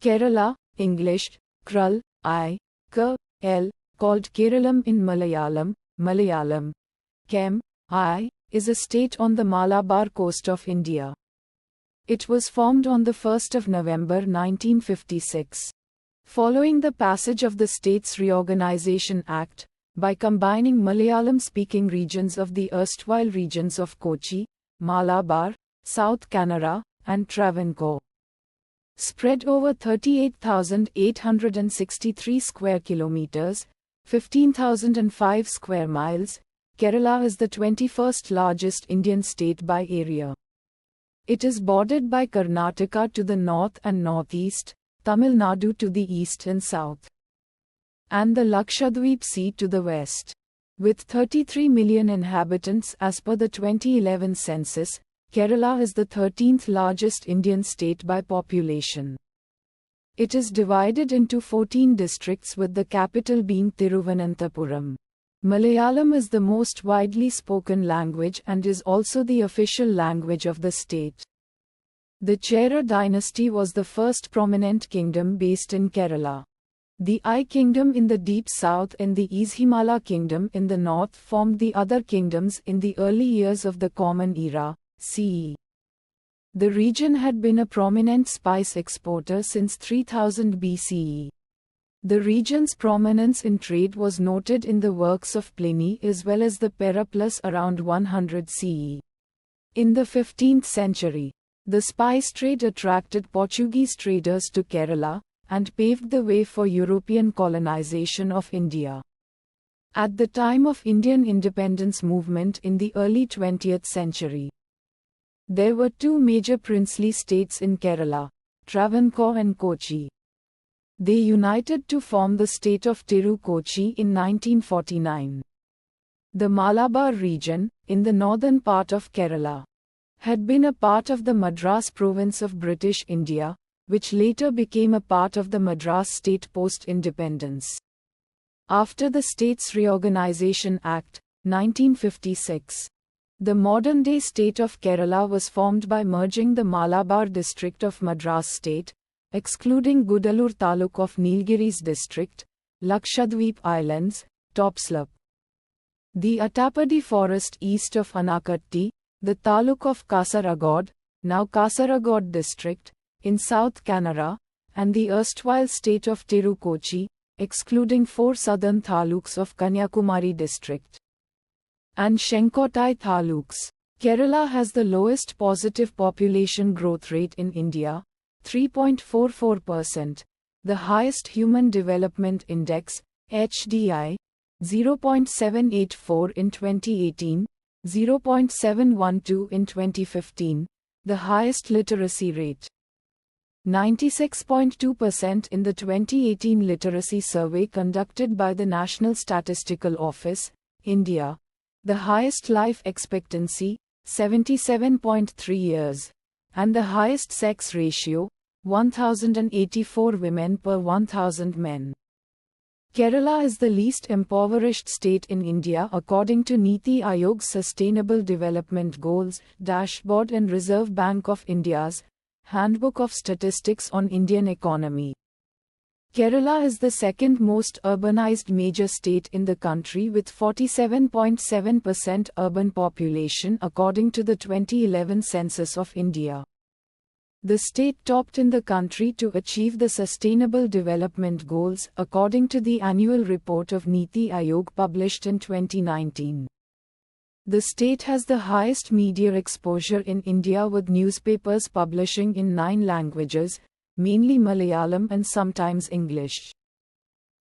Kerala, English, Krul, L, called Keralam in Malayalam, Kem, is a state on the Malabar coast of India. It was formed on 1 November 1956. Following the passage of the States Reorganisation Act, by combining Malayalam-speaking regions of the erstwhile regions of Kochi, Malabar, South Kannada, and Travancore. Spread over 38,863 square kilometers, 15,005 square miles, Kerala is the 21st largest Indian state by area. It is bordered by Karnataka to the north and northeast, Tamil Nadu to the east and south, and the Lakshadweep Sea to the west. With 33 million inhabitants as per the 2011 census, Kerala is the 13th largest Indian state by population. It is divided into 14 districts with the capital being Thiruvananthapuram. Malayalam is the most widely spoken language and is also the official language of the state. The Chera dynasty was the first prominent kingdom based in Kerala. The I kingdom in the deep south and the Ishimala kingdom in the north formed the other kingdoms in the early years of the Common Era, CE. The region had been a prominent spice exporter since 3000 BCE. The region's prominence in trade was noted in the works of Pliny as well as the Periplus around 100 CE. In the 15th century, the spice trade attracted Portuguese traders to Kerala, and paved the way for European colonization of India. At the time of Indian independence movement in the early 20th century, there were two major princely states in Kerala, Travancore and Kochi. They united to form the state of Tiru-Kochi in 1949. The Malabar region, in the northern part of Kerala, had been a part of the Madras province of British India, which later became a part of the Madras state post-independence. After the States Reorganisation Act, 1956, the modern-day state of Kerala was formed by merging the Malabar district of Madras state, excluding Gudalur Taluk of Nilgiris district, Lakshadweep Islands, Topslip, the Attapadi forest east of Anakatti, the Taluk of Kasaragod, now Kasaragod district, in South Kannada, and the erstwhile state of Tiru-Kochi, excluding 4 southern taluks of Kanyakumari district, and Shenkottai taluks. Kerala has the lowest positive population growth rate in India, 3.44%, the highest Human Development Index, HDI, 0.784 in 2018, 0.712 in 2015, the highest literacy rate, 96.2% in the 2018 literacy survey conducted by the National Statistical Office, India, the highest life expectancy, 77.3 years, and the highest sex ratio, 1,084 women per 1,000 men. Kerala is the least impoverished state in India according to Niti Aayog's Sustainable Development Goals Dashboard and Reserve Bank of India's Handbook of Statistics on Indian Economy. Kerala is the second most urbanized major state in the country with 47.7% urban population according to the 2011 census of India. The state topped in the country to achieve the Sustainable Development Goals according to the annual report of Niti Aayog published in 2019. The state has the highest media exposure in India with newspapers publishing in 9 languages, mainly Malayalam and sometimes English.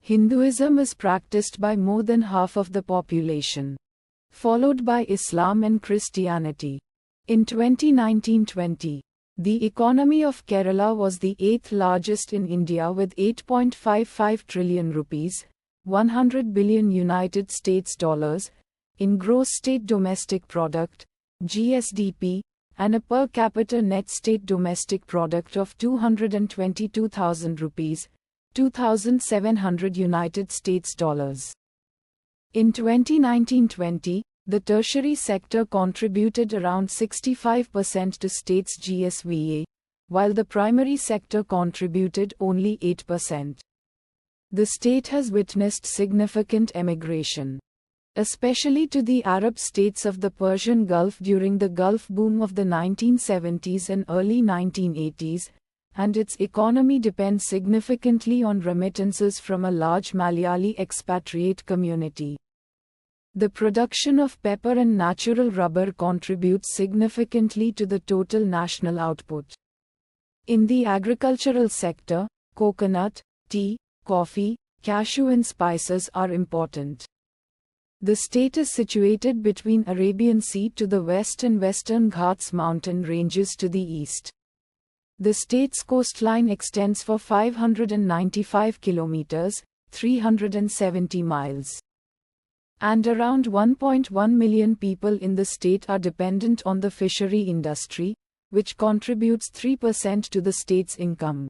Hinduism is practiced by more than half of the population, followed by Islam and Christianity. In 2019-20, the economy of Kerala was the 8th largest in India with 8.55 trillion rupees, 100 billion United States dollars, in gross state domestic product, GSDP, and a per capita net state domestic product of 222,000 rupees, 2,700 United States dollars. In 2019-20, the tertiary sector contributed around 65% to state's GSVA, while the primary sector contributed only 8%. The state has witnessed significant emigration, especially to the Arab states of the Persian Gulf during the Gulf boom of the 1970s and early 1980s, and its economy depends significantly on remittances from a large Malayali expatriate community. The production of pepper and natural rubber contributes significantly to the total national output. In the agricultural sector, coconut, tea, coffee, cashew and spices are important. The state is situated between Arabian Sea to the west and Western Ghats mountain ranges to the east. The state's coastline extends for 595 kilometers, 370 miles. And around 1.1 million people in the state are dependent on the fishery industry, which contributes 3% to the state's income.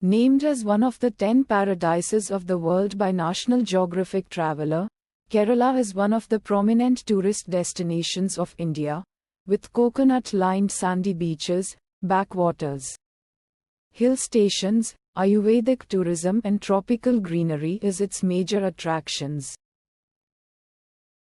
Named as one of the 10 paradises of the world by National Geographic Traveler, Kerala is one of the prominent tourist destinations of India, with coconut-lined sandy beaches, backwaters, hill stations, Ayurvedic tourism and tropical greenery is its major attractions.